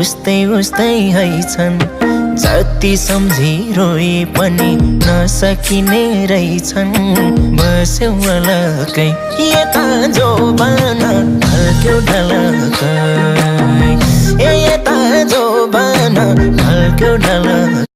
उस्तै उस्तै हैछन् जति सम्झी रोए पनि नसकिने रहेछन् बस्यौ अलकै यता जोबान ढल्क्यो ढलकै यता जोबान ढल्क्यो ढलकै